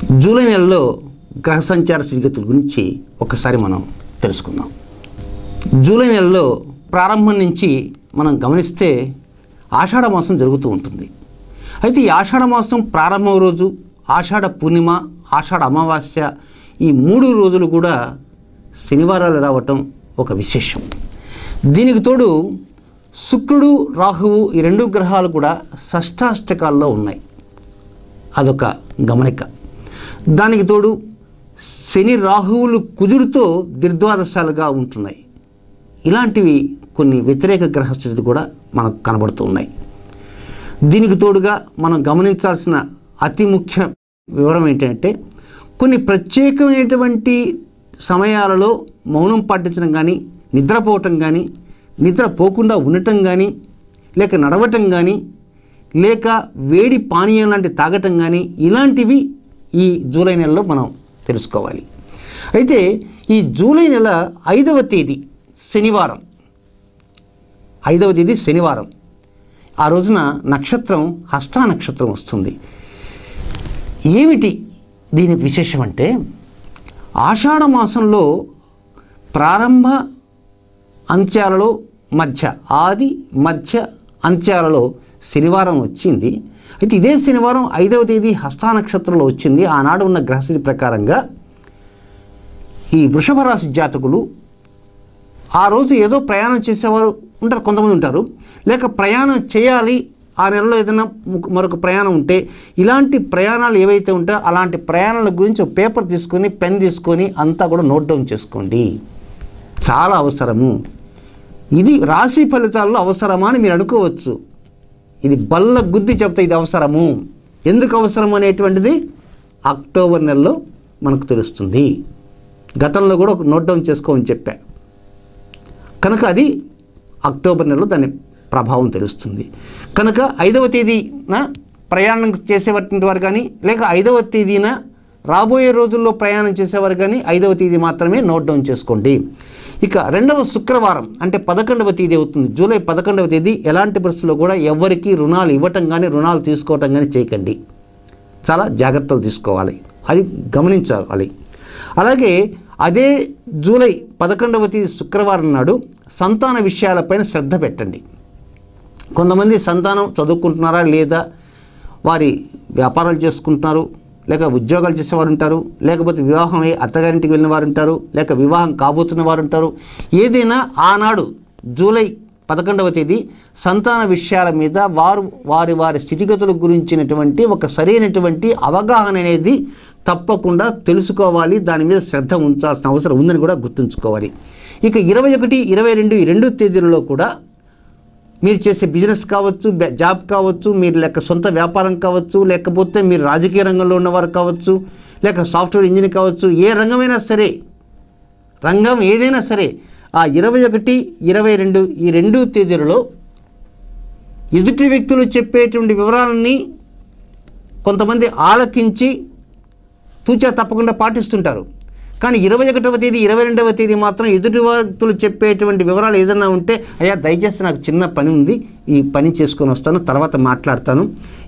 July నెలలో గ్రహ సంచార స్థితిగతుల గురించి ఒకసారి మనం తెలుసుకుందాం. జూలై నెలలో ప్రారంభం నుంచి మనం గమనిస్తే ఆషాఢ మాసం జరుగుతూ ఉంటుంది. అయితే ఈ ఆషాఢ మాసం ప్రారంభం రోజు, ఆషాఢ పూర్ణిమ, ఆషాఢ అమావాస్య, ఈ 3 రోజులు కూడా శనివారాలు రావటం ఒక విశేషం. దీనికి తోడు శుక్రుడు, రాహువు ఈ 2 గ్రహాలు కూడా షష్టాష్టకాల్లో ఉన్నాయి. అదొక గమనిక. దానికి తోడు శని, రాహువులు కుజుడితో దిర్ద్వాదశాలుగా ఉంటున్నాయి. ఇలాంటివి కొన్ని వ్యతిరేక గ్రహస్థితులు కూడా మనకు కనబడుతూ ఉన్నాయి. దీనికి తోడుగా మనం గమనించాల్సిన అతి ముఖ్య వివరం ఏంటంటే, కొన్ని ప్రత్యేకమైనటువంటి సమయాలలో మౌనం పాటించడం కానీ, నిద్రపోవటం కానీ, నిద్రపోకుండా ఉండటం కానీ, లేక నడవటం కానీ, లేక వేడి పానీయం లాంటి తాగటం కానీ, ఇలాంటివి ఈ జూలై నెలలో మనం తెలుసుకోవాలి. అయితే ఈ జూలై నెల 5వ తేదీ శనివారం, 5వ తేదీ శనివారం, ఆ రోజున నక్షత్రం హస్త నక్షత్రం వస్తుంది. ఏమిటి దీని విశేషం అంటే, ఆషాఢ మాసంలో ప్రారంభ అంత్యాలలో మధ్య, ఆది మధ్య అంత్యాలలో శనివారం వచ్చింది. అయితే ఇదే శనివారం 5వ తేదీ హస్త నక్షత్రంలో వచ్చింది. ఆనాడు ఉన్న గ్రహస్థితి ప్రకారంగా ఈ వృషభ రాశి జాతకులు ఆ రోజు ఏదో ప్రయాణం చేసేవారు ఉంటారు, కొంతమంది ఉంటారు. లేక ప్రయాణం చేయాలి, ఆ నెలలో ఏదైనా మరొక ప్రయాణం ఉంటే, ఇలాంటి ప్రయాణాలు ఏవైతే ఉంటాయో అలాంటి ప్రయాణాల గురించి ఒక పేపర్ తీసుకొని, పెన్ తీసుకొని అంతా కూడా నోట్ డౌన్ చేసుకోండి. చాలా అవసరము. ఇది రాశి ఫలితాల్లో అవసరమా అని మీరు అనుకోవచ్చు. ఇది బల్ల గుద్ది చెప్తే ఇది అవసరము. ఎందుకు అవసరం అనేటువంటిది అక్టోబర్ నెలలో మనకు తెలుస్తుంది. గతంలో కూడా ఒక నోట్ డౌన్ చేసుకోమని చెప్పా. కనుక అది అక్టోబర్ నెలలో దాని ప్రభావం తెలుస్తుంది. కనుక 5వ తేదీన ప్రయాణం చేసేటువంటి వారు కానీ, లేక 5వ తేదీన రాబోయే రోజుల్లో ప్రయాణం చేసేవారు కానీ 5వ తేదీ మాత్రమే నోట్ డౌన్ చేసుకోండి. ఇక 2వ శుక్రవారం అంటే 11వ తేదీ అవుతుంది. జూలై 11వ తేదీ ఎలాంటి పరిస్థితుల్లో కూడా ఎవరికి రుణాలు ఇవ్వటం కానీ, రుణాలు తీసుకోవటం కానీ చేయకండి. చాలా జాగ్రత్తలు తీసుకోవాలి, అది గమనించాలి. అలాగే అదే జూలై 11వ తేదీ శుక్రవారం నాడు సంతాన విషయాలపైన శ్రద్ధ పెట్టండి. కొంతమంది సంతానం చదువుకుంటున్నారా లేదా, వారి వ్యాపారాలు చేసుకుంటున్నారు, లేక ఉద్యోగాలు చేసేవారు ఉంటారు, లేకపోతే వివాహం అయ్యి అత్తగారింటికి వెళ్ళిన వారు ఉంటారు, లేక వివాహం కాబోతున్న వారు ఉంటారు. ఏదైనా ఆనాడు జూలై 11వ తేదీ సంతాన విషయాల మీద వారి స్థితిగతుల గురించినటువంటి ఒక సరైనటువంటి అవగాహన అనేది తప్పకుండా తెలుసుకోవాలి. దాని మీద శ్రద్ధ ఉంచాల్సిన అవసరం ఉందని కూడా గుర్తుంచుకోవాలి. ఇక 21, 22 ఈ 2 తేదీలలో కూడా మీరు చేసే బిజినెస్ కావచ్చు, జాబ్ కావచ్చు, మీరు లేక సొంత వ్యాపారం కావచ్చు, లేకపోతే మీరు రాజకీయ రంగంలో ఉన్నవారు కావచ్చు, లేక సాఫ్ట్వేర్ ఇంజనీర్ కావచ్చు, ఏ రంగమైనా సరే, రంగం ఏదైనా సరే, ఆ 21, 22 ఈ 2 తేదీలలో ఎదుటి వ్యక్తులు చెప్పేటువంటి వివరాలని కొంతమంది ఆలకించి తూచా తప్పకుండా పాటిస్తుంటారు. కానీ 21వ తేదీ, 22వ తేదీ మాత్రం ఎదుటి వ్యక్తులు చెప్పేటువంటి వివరాలు ఏదైనా ఉంటే, అయ్యా దయచేసి నాకు చిన్న పని ఉంది, ఈ పని చేసుకొని వస్తాను, తర్వాత మాట్లాడతాను,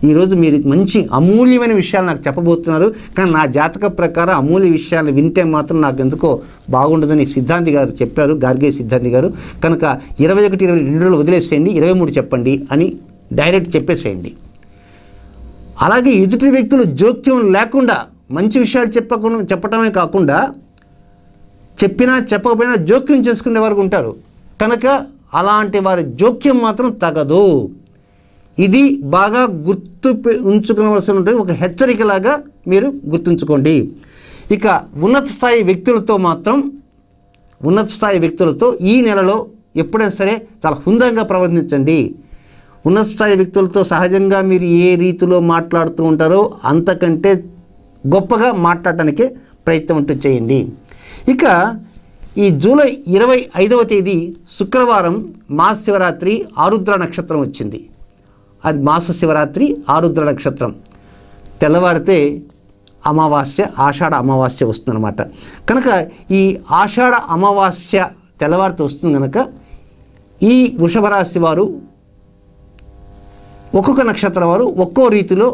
ఈరోజు మీరు మంచి అమూల్యమైన విషయాలు నాకు చెప్పబోతున్నారు, కానీ నా జాతక ప్రకారం అమూల్య విషయాలు వింటే మాత్రం నాకు ఎందుకో బాగుండదని సిద్ధాంతి గారు చెప్పారు, గార్గే సిద్ధాంతి గారు. కనుక 21, 22 వదిలేసేయండి, 23 చెప్పండి అని డైరెక్ట్ చెప్పేసేయండి. అలాగే ఎదుటి వ్యక్తులు జోక్యం లేకుండా మంచి విషయాలు చెప్పటమే కాకుండా, చెప్పినా చెప్పకపోయినా జోక్యం చేసుకునే వారు ఉంటారు. కనుక అలాంటి వారి జోక్యం మాత్రం తగదు. ఇది బాగా ఉంచుకోవాల్సిన ఒక హెచ్చరికలాగా మీరు గుర్తుంచుకోండి. ఇక ఉన్నత స్థాయి వ్యక్తులతో ఈ నెలలో ఎప్పుడైనా సరే చాలా హుందాగా ప్రవర్తించండి. ఉన్నత స్థాయి వ్యక్తులతో సహజంగా మీరు ఏ రీతిలో మాట్లాడుతూ ఉంటారో అంతకంటే గొప్పగా మాట్లాడటానికే ప్రయత్నం అంటూ చేయండి. ఇక ఈ జూలై 25వ తేదీ శుక్రవారం మాస శివరాత్రి, ఆరుద్ర నక్షత్రం వచ్చింది. అది మాస శివరాత్రి, ఆరుద్ర నక్షత్రం. తెల్లవారితే అమావాస్య, ఆషాఢ అమావాస్య వస్తుందన్నమాట. కనుక ఈ ఆషాఢ అమావాస్య తెల్లవారితో వస్తుంది కనుక ఈ వృషభ రాశి వారు ఒక్కొక్క నక్షత్రం వారు ఒక్కో రీతిలో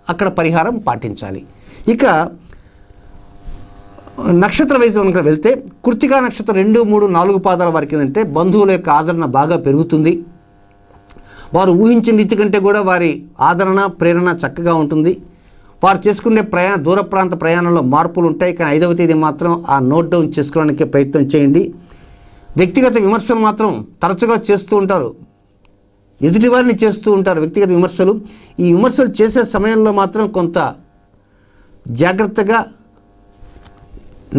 అక్కడ పరిహారం పాటించాలి. ఇక నక్షత్ర వయసు కనుక వెళ్తే కృత్తికా నక్షత్రం 2, 3, 4 పాదాల వారికి ఏంటంటే బంధువుల యొక్క ఆదరణ బాగా పెరుగుతుంది. వారు ఊహించిన రీతి కంటే కూడా వారి ఆదరణ ప్రేరణ చక్కగా ఉంటుంది. వారు చేసుకునే దూర ప్రాంత ప్రయాణంలో మార్పులు ఉంటాయి. కానీ 5వ తేదీ మాత్రం ఆ నోట్ డౌన్ చేసుకోవడానికి ప్రయత్నం చేయండి. వ్యక్తిగత విమర్శలు మాత్రం తరచుగా చేస్తూ ఉంటారు, ఎదుటివారిని చేస్తూ ఉంటారు వ్యక్తిగత విమర్శలు. ఈ విమర్శలు చేసే సమయంలో మాత్రం కొంత జాగ్రత్తగా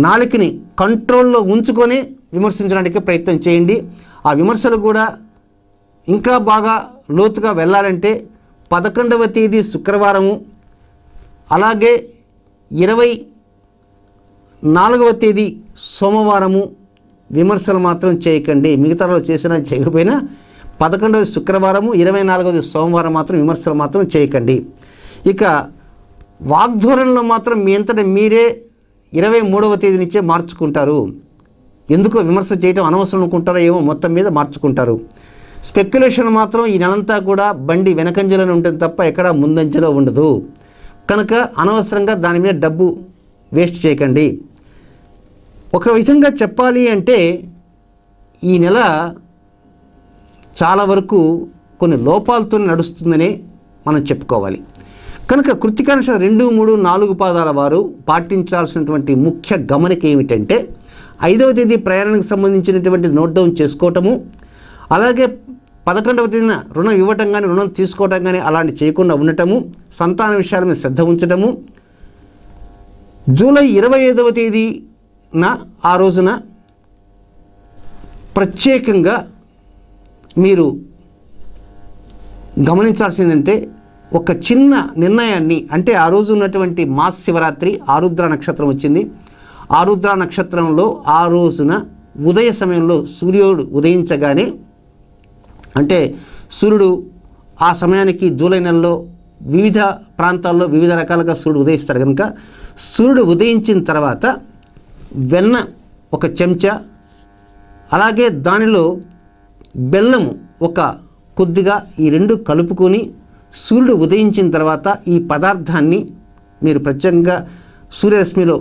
నాలుకని కంట్రోల్లో ఉంచుకొని విమర్శించడానికి ప్రయత్నం చేయండి. ఆ విమర్శలు కూడా ఇంకా బాగా లోతుగా వెళ్ళాలంటే 11వ తేదీ శుక్రవారము, అలాగే 24వ తేదీ సోమవారము విమర్శలు మాత్రం చేయకండి. మిగతాలో చేసినా చేయకపోయినా 11వ శుక్రవారము 24వ సోమవారం మాత్రం విమర్శలు మాత్రం చేయకండి. ఇక వాగ్ధోరణిలో మాత్రం మీ అంతటా మీరే 23వ తేదీ నుంచే మార్చుకుంటారు. ఎందుకో విమర్శ చేయటం అనవసరం అనుకుంటారో ఏమో, మొత్తం మీద మార్చుకుంటారు. స్పెక్యులేషన్ మాత్రం ఈ నెలంతా కూడా బండి వెనకంజలోనే ఉంటుంది తప్ప ఎక్కడా ముందంజలో ఉండదు. కనుక అనవసరంగా దాని మీద డబ్బు వేస్ట్ చేయకండి. ఒక విధంగా చెప్పాలి అంటే ఈ నెల చాలా వరకు కొన్ని లోపాలతో నడుస్తుందనే మనం చెప్పుకోవాలి. కనుక కృత్తికా నక్షత్రం 2, 3, 4 పాదాల వారు పాటించాల్సినటువంటి ముఖ్య గమనిక ఏమిటంటే 5వ తేదీ ప్రయాణానికి సంబంధించినటువంటి నోట్ డౌన్ చేసుకోవటము, అలాగే 11వ తేదీన రుణం ఇవ్వటం కానీ రుణం తీసుకోవటం కానీ అలాంటి చేయకుండా ఉండటము, సంతాన విషయాల మీద శ్రద్ధ ఉంచటము. జూలై 25వ తేదీన ఆ రోజున ప్రత్యేకంగా మీరు గమనించాల్సిందంటే ఒక చిన్న నిర్ణయాన్ని, అంటే ఆ రోజు ఉన్నటువంటి మహాశివరాత్రి ఆరుద్ర నక్షత్రం వచ్చింది. ఆరుద్ర నక్షత్రంలో ఆ రోజున ఉదయ సమయంలో సూర్యుడు ఉదయించగానే, అంటే సూర్యుడు ఆ సమయానికి జూలై నెలలో వివిధ ప్రాంతాల్లో వివిధ రకాలుగా సూర్యుడు ఉదయిస్తాడు. కనుక సూర్యుడు ఉదయించిన తర్వాత వెన్న ఒక చెంచా, అలాగే దానిలో బెల్లము ఒక కొద్దిగా, ఈ రెండు కలుపుకొని సూర్యుడు ఉదయించిన తర్వాత ఈ పదార్థాన్ని మీరు ప్రత్యేకంగా సూర్యరశ్మిలో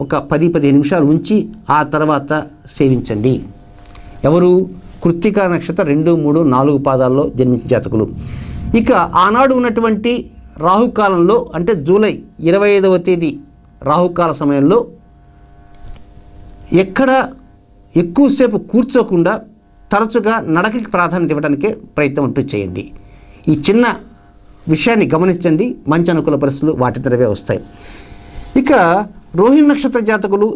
ఒక 10-15 నిమిషాలు ఉంచి ఆ తర్వాత సేవించండి. ఎవరు? కృత్తికా నక్షత్రం 2, 3, 4 పాదాల్లో జన్మించిన జాతకులు. ఇక ఆనాడు ఉన్నటువంటి రాహుకాలంలో, అంటే జూలై 25వ తేదీ రాహుకాల సమయంలో ఎక్కడ ఎక్కువసేపు కూర్చోకుండా తరచుగా నడకకి ప్రాధాన్యత ఇవ్వడానికే ప్రయత్నం అంటూ చేయండి. ఈ చిన్న విషయాన్ని గమనించండి, మంచి అనుకూల పరిస్థితులు వాటి తరవే వస్తాయి. ఇక రోహిణి నక్షత్ర జాతకులు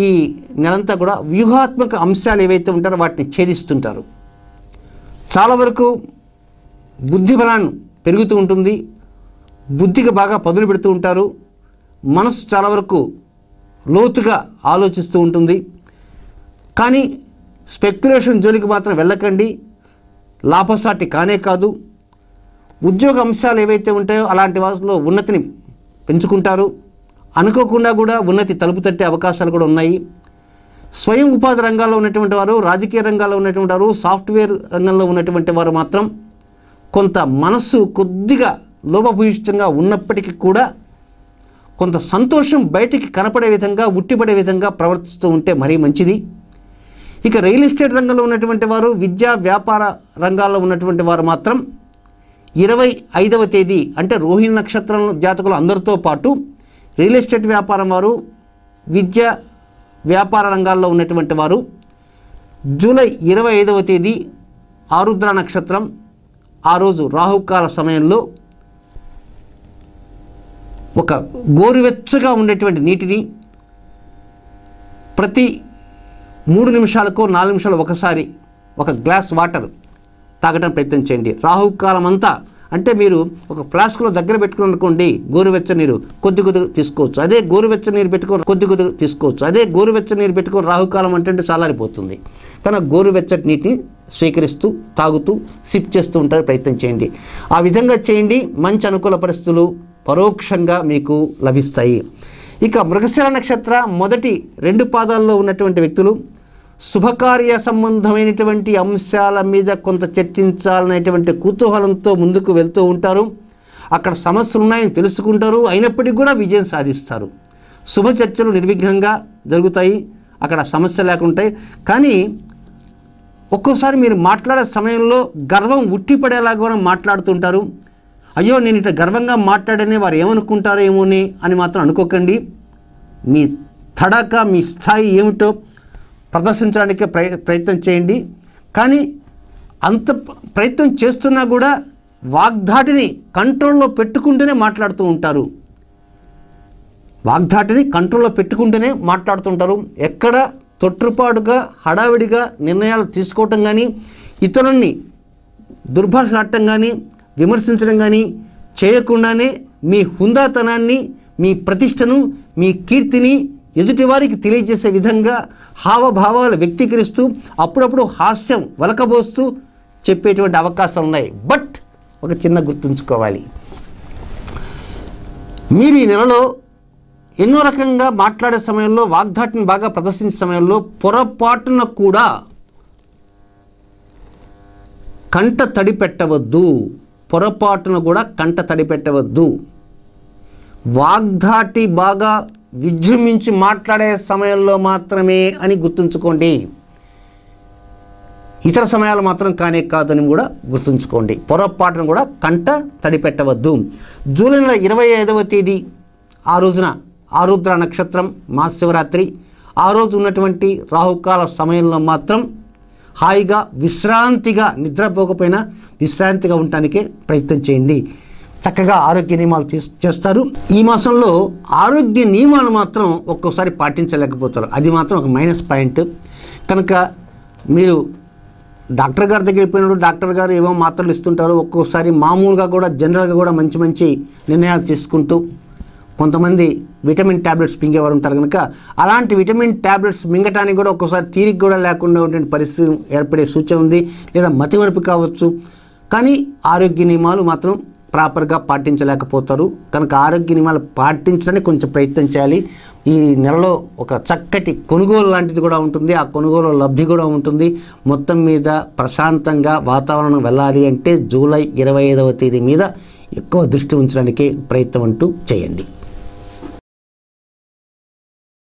ఈ నెలంతా కూడా వ్యూహాత్మక అంశాలు ఏవైతే ఉంటారో వాటిని ఛేదిస్తుంటారు. చాలా వరకు బుద్ధి బలాన్ని పెరుగుతూ ఉంటుంది, బుద్ధికి బాగా పదులు పెడుతూ ఉంటారు, మనసు చాలా వరకు లోతుగా ఆలోచిస్తూ ఉంటుంది. కానీ స్పెక్యులేషన్ జోలికి మాత్రం వెళ్ళకండి, లాభసాటి కానే కాదు. ఉద్యోగ అంశాలు ఏవైతే ఉంటాయో అలాంటి వాటిలో ఉన్నతిని పెంచుకుంటారు. అనుకోకుండా కూడా ఉన్నతి తలుపు తట్టే అవకాశాలు కూడా ఉన్నాయి. స్వయం ఉపాధి రంగాల్లో ఉన్నటువంటి వారు, రాజకీయ రంగాల్లో ఉన్నటువంటి వారు, సాఫ్ట్వేర్ రంగంలో ఉన్నటువంటి వారు మాత్రం కొంత మనస్సు కొద్దిగా లోపభూయిష్టంగా ఉన్నప్పటికీ కూడా కొంత సంతోషం బయటికి కనపడే విధంగా, ఉట్టిపడే విధంగా ప్రవర్తిస్తూ ఉంటే మరీ మంచిది. ఇక రియల్ ఎస్టేట్ రంగంలో ఉన్నటువంటి వారు, విద్యా వ్యాపార రంగాల్లో ఉన్నటువంటి వారు మాత్రం 25వ తేదీ, అంటే రోహిణి నక్షత్రం జాతకులు అందరితో పాటు రియల్ ఎస్టేట్ వ్యాపారం వారు, విద్య వ్యాపార రంగాల్లో ఉన్నటువంటి వారు జూలై 25వ తేదీ ఆరుద్ర నక్షత్రం ఆ రోజు రాహుకాల సమయంలో ఒక గోరువెచ్చగా ఉండేటువంటి నీటిని ప్రతి 3 నిమిషాలకో 4 నిమిషాలు ఒకసారి ఒక గ్లాస్ వాటర్ తాగడం ప్రయత్నం చేయండి. రాహుకాలం అంతా, అంటే మీరు ఒక ఫ్లాస్క్లో దగ్గర పెట్టుకుని అనుకోండి, గోరువెచ్చని నీరు కొద్ది కొద్దిగా తీసుకోవచ్చు. అదే గోరువెచ్చని నీరు పెట్టుకొని కొద్ది కొద్దిగా తీసుకోవచ్చు. అదే గోరువెచ్చని నీరు పెట్టుకొని రాహుకాలం అంటే చల్లారిపోతుంది. కానీ గోరువెచ్చటి నీటిని స్వీకరిస్తూ తాగుతూ సిప్ చేస్తూ ఉంటారు, ప్రయత్నం చేయండి. ఆ విధంగా చేయండి, మంచి అనుకూల పరిస్థితులు పరోక్షంగా మీకు లభిస్తాయి. ఇక మృగశిర నక్షత్ర మొదటి 2 పాదాల్లో ఉన్నటువంటి వ్యక్తులు శుభకార్య సంబంధమైనటువంటి అంశాల మీద కొంత చర్చించాలనేటువంటి కుతూహలంతో ముందుకు వెళ్తూ ఉంటారు. అక్కడ సమస్యలు ఉన్నాయని తెలుసుకుంటారు, అయినప్పటికీ కూడా విజయం సాధిస్తారు. శుభ చర్చలు నిర్విఘ్నంగా జరుగుతాయి, అక్కడ సమస్య లేకుంటాయి. కానీ ఒక్కోసారి మీరు మాట్లాడే సమయంలో గర్వం ఉట్టిపడేలాగా కూడా మాట్లాడుతుంటారు. అయ్యో నేను ఇట్లా గర్వంగా మాట్లాడనే వారు ఏమనుకుంటారో అని మాత్రం అనుకోకండి. మీ తడాక మీ స్థాయి ఏమిటో ప్రదర్శించడానికే ప్రయత్నం చేయండి. కానీ అంత ప్రయత్నం చేస్తున్నా కూడా వాగ్ధాటిని కంట్రోల్లో పెట్టుకుంటూనే మాట్లాడుతూ ఉంటారు. వాగ్ధాటిని కంట్రోల్లో పెట్టుకుంటూనే మాట్లాడుతుంటారు. ఎక్కడ తొట్టుపాటుగా హడావిడిగా నిర్ణయాలు తీసుకోవటం కానీ, ఇతరుల్ని దుర్భాషలాడటం కానీ, విమర్శించడం కానీ చేయకుండానే మీ హుందాతనాన్ని, మీ ప్రతిష్టను, మీ కీర్తిని ఎదుటివారికి తెలియజేసే విధంగా హావభావాలు వ్యక్తీకరిస్తూ అప్పుడప్పుడు హాస్యం వలకబోస్తూ చెప్పేటువంటి అవకాశాలు ఉన్నాయి. బట్ ఒక చిన్న గుర్తుంచుకోవాలి, మీరు ఈ నెలలో ఎన్నో రకంగా మాట్లాడే సమయంలో వాగ్దాటిని బాగా ప్రదర్శించే సమయంలో పొరపాటున కూడా కంట తడి పెట్టవద్దు. పొరపాటున కూడా కంట తడి పెట్టవద్దు. వాగ్దాటి బాగా విజృంభించి మాట్లాడే సమయంలో మాత్రమే అని గుర్తుంచుకోండి. ఇతర సమయాలు మాత్రం కానే కాదని కూడా గుర్తుంచుకోండి. పొరపాటును కూడా కంట తడి పెట్టవద్దు. జూలై నెల 25వ తేదీ ఆ రోజున ఆరుద్ర నక్షత్రం, మహాశివరాత్రి, ఆ రోజు ఉన్నటువంటి రాహుకాల సమయంలో మాత్రం హాయిగా విశ్రాంతిగా, నిద్రపోకపోయినా విశ్రాంతిగా ఉండటానికే ప్రయత్నం చేయండి. చక్కగా ఆరోగ్య నియమాలు చేస్తారు. ఈ మాసంలో ఆరోగ్య నియమాలు మాత్రం ఒక్కోసారి పాటించలేకపోతారు. అది మాత్రం ఒక మైనస్ పాయింట్. కనుక మీరు డాక్టర్ గారి దగ్గరికి పోయినప్పుడు డాక్టర్ గారు ఏవో మాత్రలు ఇస్తుంటారు. ఒక్కోసారి మామూలుగా కూడా జనరల్గా కూడా మంచి మంచి నిర్ణయాలు తీసుకుంటూ, కొంతమంది విటమిన్ ట్యాబ్లెట్స్ మింగేవారు ఉంటారు. కనుక అలాంటి విటమిన్ ట్యాబ్లెట్స్ మింగటానికి కూడా ఒక్కోసారి తీరిక కూడా లేకుండా ఉన్నటువంటి పరిస్థితి ఏర్పడే సూచన ఉంది, లేదా మతిమరుపు కావచ్చు. కానీ ఆరోగ్య నియమాలు మాత్రం ప్రాపర్గా పాటించలేకపోతారు. కనుక ఆరోగ్య నియమాలు పాటించడానికి కొంచెం ప్రయత్నం చేయాలి. ఈ నెలలో ఒక చక్కటి కొనుగోలు లాంటిది కూడా ఉంటుంది, ఆ కొనుగోలు లబ్ధి కూడా ఉంటుంది. మొత్తం మీద ప్రశాంతంగా వాతావరణం వెళ్ళాలి అంటే జూలై 25వ తేదీ మీద ఎక్కువ దృష్టి ఉంచడానికి ప్రయత్నం అంటూ చేయండి.